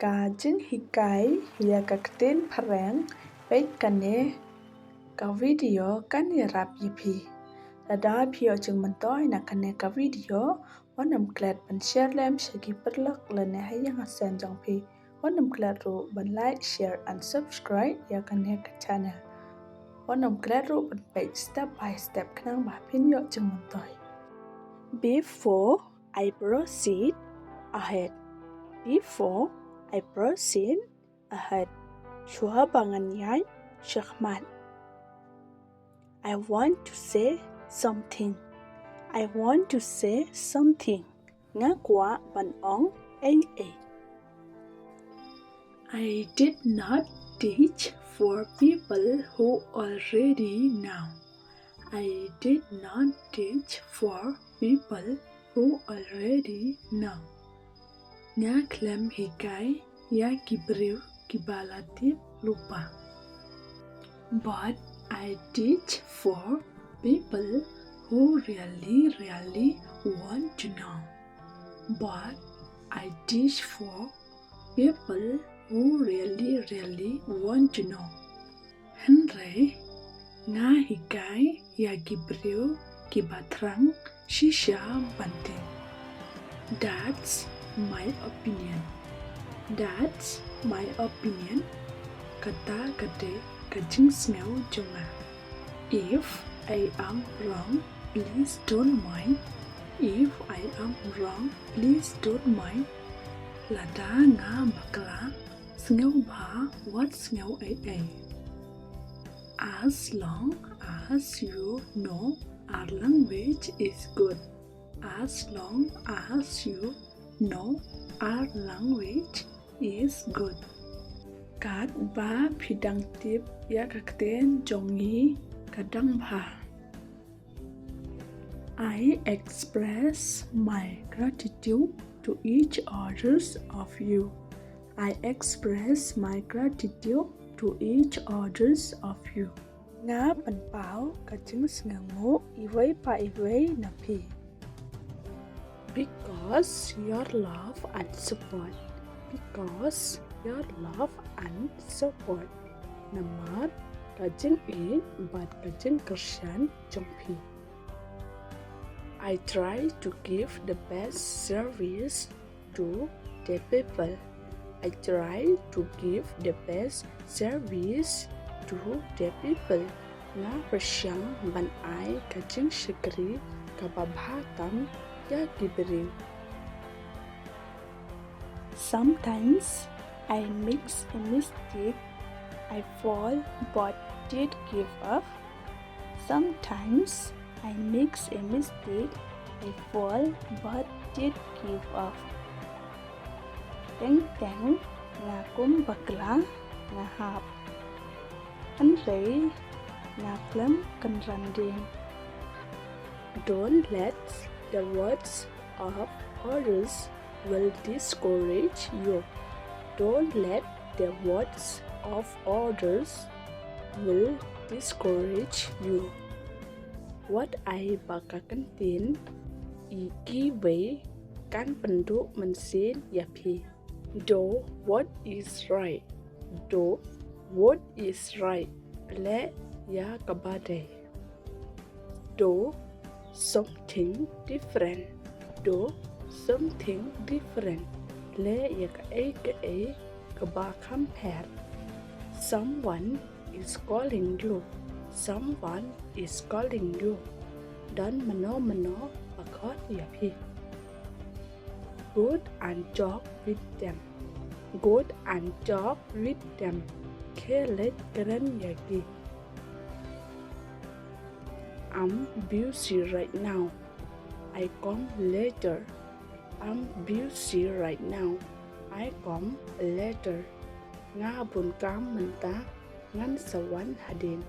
Ka jing hikai ya kakten pareng pek kane ka video kan rap yipi. Lada pio jing mentoy na kane ka video wanam klet ban share lem shagi perlak lene hayang asen jong pi. Wanam klet ru ban like, share and subscribe ya kane ka channel. Wanam klet ru ban page step by step kanang ba pin yo jing mentoy. Before I proceed ahead. Before I proceed ahead. Chua bangan yai shakman. I want to say something. I want to say something. Nga kwa ban ong a. I did not teach for people who already know. I did not teach for people who already know. Nga klem hikai ya kibriu kibalatip lupa. But I teach for people who really want to know. But I teach for people who really want to know. Henry nga hikai ya kibriu kibatrang shisha banting. That's my opinion. That's my opinion. Kata kate kajing smell jonga. If I am wrong, please don't mind. If I am wrong, please don't mind. Lada nga bakla smell ba what smell a. As long as you know our language is good. As long as you know our language is good. Kat ba pidang tip ya kakten jongi kadang ba. I express my gratitude to each others of you. I express my gratitude to each others of you. Nga panpao kaching sngangu iway pa iway na pi. Because your love and support. Because your love and support. Namat kajing but kajing kersyan jongpi. I try to give the best service to the people. I try to give the best service to the people. Nga persyang ban ai kajing shikri kababhatam ya gibri. Sometimes I make a mistake. I fall but did give up. Sometimes I make a mistake. I fall but did give up. Teng teng nga kum bakla nga hap. Anrei nga klem kan randing. Don't let the words of others will discourage you. Don't let the words of others will discourage you. What I bakakan tin iki way kan penduk mensin yapi. Do what is right. Do what is right. Le ya kabade. Do something different. Do something different. Le ya ka e kabakam per. Someone is calling you. Someone is calling you. Dan mano bakot yapi. Good and talk with them. Good and talk with them. Kelet keren yagi. I'm busy right now. I come later. I'm busy right now. I come later. Nga bun kam menta ngan sawan hadin.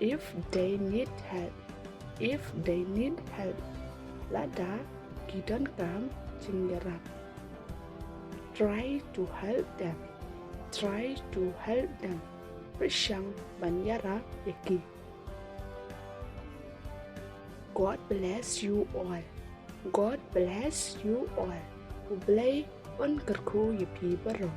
If they need help. If they need help. Lada kidan kam cinggarap. Try to help them. Try to help them. Persyang banyara yaki. God bless you all. God bless you all. Ublay un kerku yepi bero.